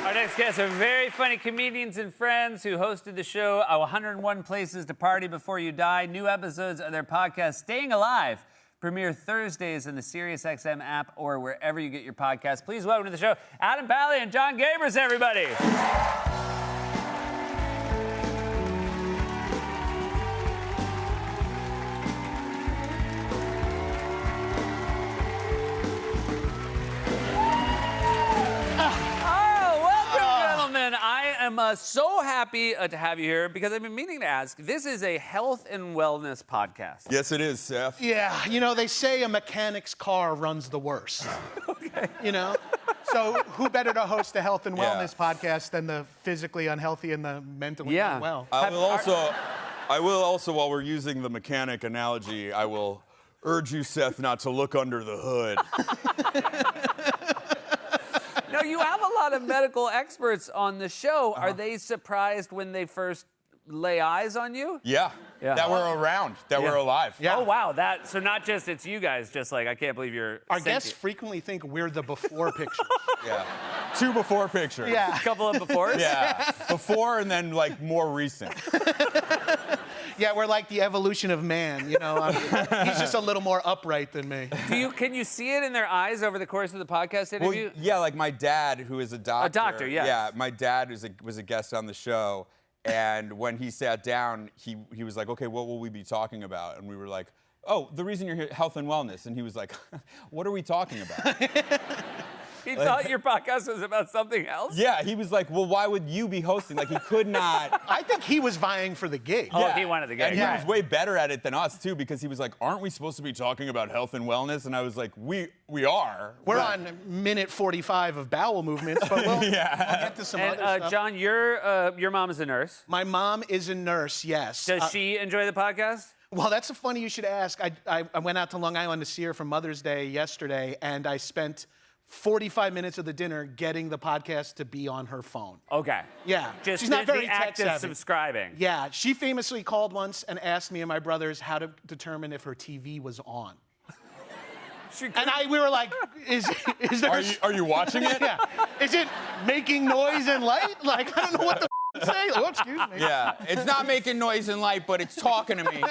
Our next guests are very funny comedians and friends who hosted the show 101 Places to Party Before You Die. New episodes of their podcast, Staying Alive, premiere Thursdays in the SiriusXM app or wherever you get your podcasts. Please welcome to the show Adam Pally and John Gabers, everybody. I'm so happy to have you here because I've been meaning to ask. This is a health and wellness podcast. Yes, it is, Seth. Yeah, you know, they say a mechanic's car runs the worst. Okay. You know? So who better to host a health and wellness podcast than the physically unhealthy and the mentally unwell? I will also, while we're using the mechanic analogy, I will urge you, Seth, not to look under the hood. No, you have a lot of medical experts on the show. Are they surprised when they first lay eyes on you? Yeah. That we're around, that we're alive. Yeah. Oh, wow. So not just it's you guys, just like, I can't believe you're Our guests frequently think we're the before pictures. Yeah. 2 before pictures. Yeah. a couple of befores? Yeah. Before and then, like, more recent. Yeah, we're like the evolution of man, you know. He's just a little more upright than me. Can you see it in their eyes over the course of the podcast interview? Well, yeah, like my dad, who is a doctor. A doctor, yes. Yeah, my dad was a guest on the show, and when he sat down, he was like, okay, what will we be talking about? And we were like, oh, the reason you're here, health and wellness. And he was like, what are we talking about? He thought your podcast was about something else? Yeah, he was like, well, why would you be hosting? Like, he could not. I think he was vying for the gig. Oh, he wanted the gig. And he was way better at it than us, too, because he was like, aren't we supposed to be talking about health and wellness? And I was like, we are. We're on minute 45 of bowel movements, but we'll get to some other stuff. John, your mom is a nurse. My mom is a nurse, yes. Does she enjoy the podcast? Well, that's funny you should ask. I went out to Long Island to see her for Mother's Day yesterday, and I spent 45 minutes of the dinner getting the podcast to be on her phone. Okay. Yeah. Just she's not very the act of tech-savvy. subscribing. Yeah. She famously called once and asked me and my brothers how to determine if her TV was on. We were like, is there... Are you watching it? Yeah. Is it making noise and light? Like, I don't know what the say. Oh, excuse me. Yeah. It's not making noise and light, but it's talking to me.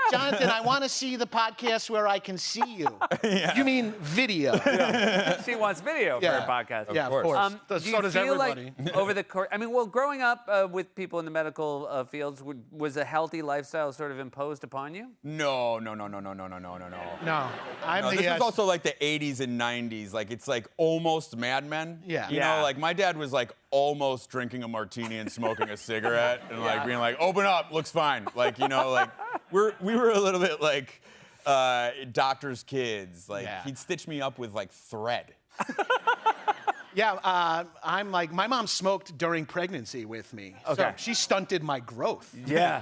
Jonathan, I want to see the podcast where I can see you. Yeah. You mean video? Yeah. She wants video for her podcast. Of course. So does everybody. Like over the course, growing up with people in the medical fields, was a healthy lifestyle sort of imposed upon you? No. No. This was also like the 80s and 90s. Like, it's like almost Mad Men. Yeah. You know, like my dad was like almost drinking a martini and smoking a cigarette and like being like, open up, looks fine. Like, you know, like we were a little bit like doctor's kids. Like he'd stitch me up with like thread. I'm like, my mom smoked during pregnancy with me. Okay. So she stunted my growth. Yeah.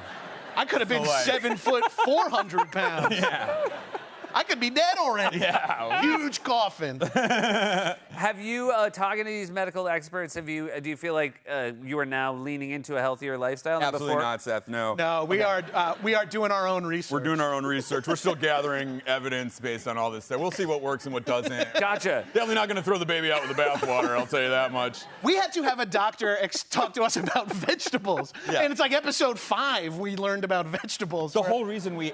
I could have been 7 foot, 400 pounds. Yeah. I could be dead already. Yeah. Huge coffin. Have you, talking to these medical experts, do you feel like you are now leaning into a healthier lifestyle than Absolutely before? not, Seth, no. No, we are doing our own research. We're doing our own research. We're still gathering evidence based on all this stuff. We'll see what works and what doesn't. Gotcha. Definitely not going to throw the baby out with the bathwater, I'll tell you that much. We had to have a doctor talk to us about vegetables. Yeah. And it's like episode 5 we learned about vegetables. The whole reason we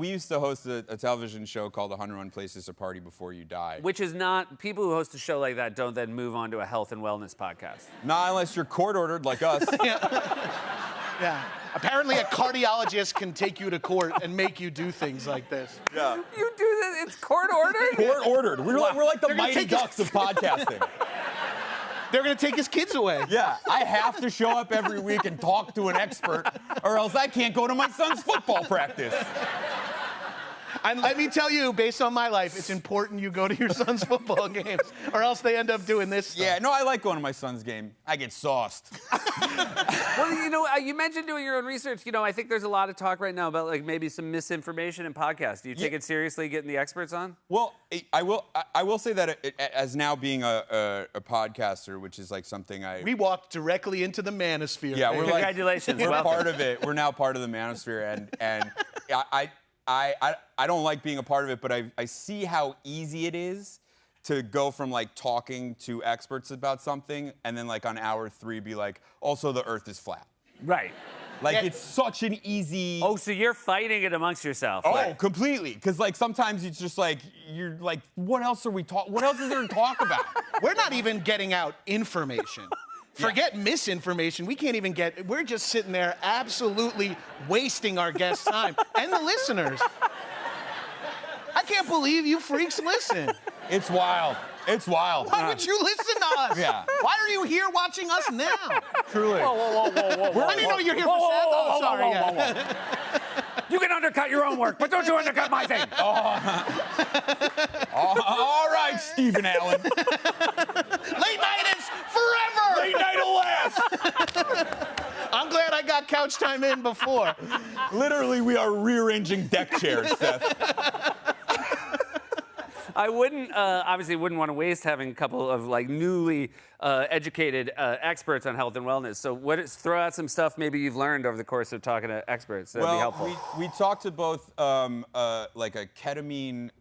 used to host a television show called 101 Places to Party Before You Die. Which is not, people who host a show like that don't then move on to a health and wellness podcast. Not unless you're court-ordered like us. Yeah. Apparently a cardiologist can take you to court and make you do things like this. Yeah. You do this? It's court-ordered? Court-ordered. We're like the Mighty take Ducks of podcasting. They're going to take his kids away. Yeah, I have to show up every week and talk to an expert, or else I can't go to my son's football practice. And let me tell you, based on my life, it's important you go to your son's football games, or else they end up doing this stuff. Yeah, no, I like going to my son's game. I get sauced. Well, you know, you mentioned doing your own research. You know, I think there's a lot of talk right now about like maybe some misinformation in podcasts. Do you take it seriously, getting the experts on? Well, I will say that as now being a podcaster, which is like something We walked directly into the manosphere. Yeah, we're congratulations. We're part of it. We're now part of the manosphere, and I don't like being a part of it, but I see how easy it is to go from like talking to experts about something and then like on hour 3 be like, also the earth is flat. Right. Like Yeah. it's such an easy. Oh, so you're fighting it amongst yourself. Oh, like- completely. Because like sometimes it's just like you're like, what else are we talking? What else is there to talk about? We're not even getting out information. Forget misinformation. We can't even get. We're just sitting there absolutely wasting our guests' time and the listeners. I can't believe you freaks listen. It's wild. It's wild. Why would you listen to us? Yeah. Why are you here watching us now? Truly. Whoa. I didn't know you're here for Seth. Oh, sorry. yeah. You can undercut your own work, but don't you undercut my thing. All right, Stephen Allen. Late night is forever. Late night will last. I'm glad I got couch time in before. Literally, we are rearranging deck chairs, Seth. I wouldn't, obviously wouldn't want to waste having a couple of like newly educated experts on health and wellness. So throw out some stuff maybe you've learned over the course of talking to experts. That'd be helpful. we talked to both like a ketamine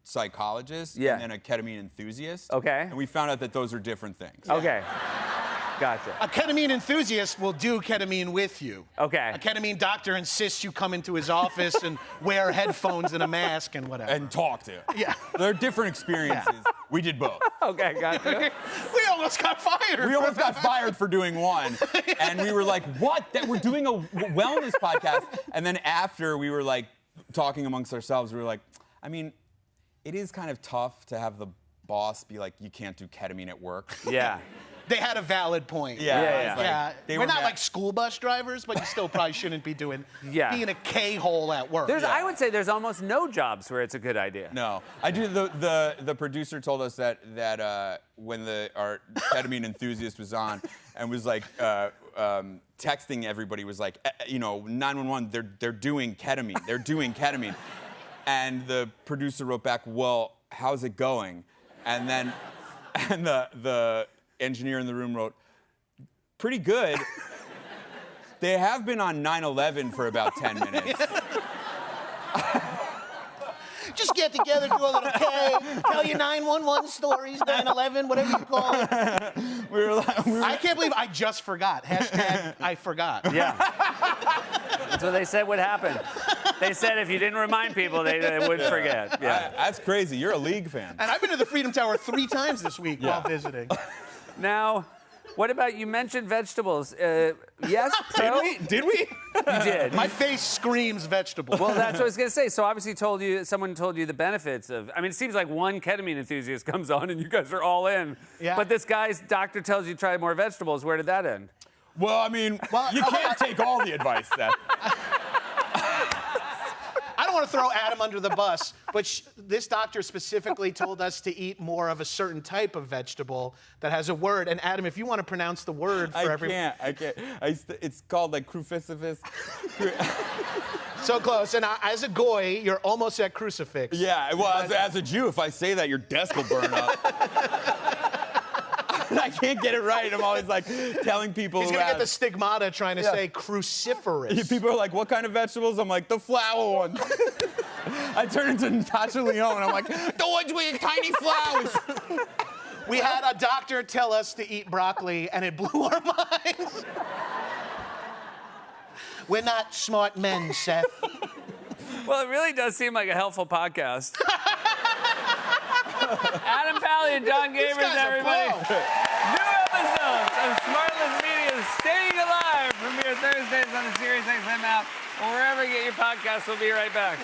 psychologist Yeah. and then a ketamine enthusiast. Okay. And we found out that those are different things. Okay. Gotcha. A ketamine enthusiast will do ketamine with you. Okay. A ketamine doctor insists you come into his office and wear headphones and a mask and whatever. And talk to. Yeah. They're different experiences. We did both. Okay, gotcha. We almost got fired. We almost got fired for doing one. And we were like, what? That we're doing a wellness podcast. And then after we were like talking amongst ourselves, we were like, I mean, it is kind of tough to have the boss be like, you can't do ketamine at work. Yeah. They had a valid point. Yeah. it's like, Yeah, they we're were not mad- like school bus drivers, but you still probably shouldn't be doing being a K-hole at work. I would say there's almost no jobs where it's a good idea. No, I do. The producer told us that when our ketamine enthusiast was on and was like texting everybody, was like, 911, they're doing ketamine. They're doing ketamine, and the producer wrote back, well, how's it going? And then the engineer in the room wrote, pretty good. They have been on 9/11 for about 10 minutes. Just get together, do a little K, tell your 911 stories, 9/11, whatever you call it. I can't believe I just forgot. Hashtag I forgot. Yeah. That's what they said would happen. They said if you didn't remind people, they would forget. Yeah. That's crazy. You're a League fan. And I've been to the Freedom Tower 3 times this week while visiting. Now, what about you mentioned vegetables? Yes, pro? Did we? You did. My face screams vegetable. Well, that's what I was going to say. So obviously someone told you the benefits of, I mean, it seems like one ketamine enthusiast comes on and you guys are all in. Yeah. But this guy's doctor tells you to try more vegetables. Where did that end? Well, I mean, you can't take all the advice, Seth. I don't want to throw Adam under the bus, but this doctor specifically told us to eat more of a certain type of vegetable that has a word. And Adam, if you want to pronounce the word for everyone. I can't. It's called like crucifixus. So close. And as a goy, you're almost at crucifix. Yeah, well, as a Jew, if I say that, your desk will burn up. I can't get it right. I'm always like telling people. He's going to get the stigmata trying to say cruciferous. People are like, what kind of vegetables? I'm like, the flower ones. I turn into Natasha Lyonne. I'm like, the ones with tiny flowers. We had a doctor tell us to eat broccoli, and it blew our minds. We're not smart men, Seth. Well, it really does seem like a helpful podcast. Adam Pally and John Gabers, guys are everybody. pro. New episodes of Smartless Media's Staying Alive premiere Thursdays on the SiriusXM app or wherever you get your podcasts. We'll be right back.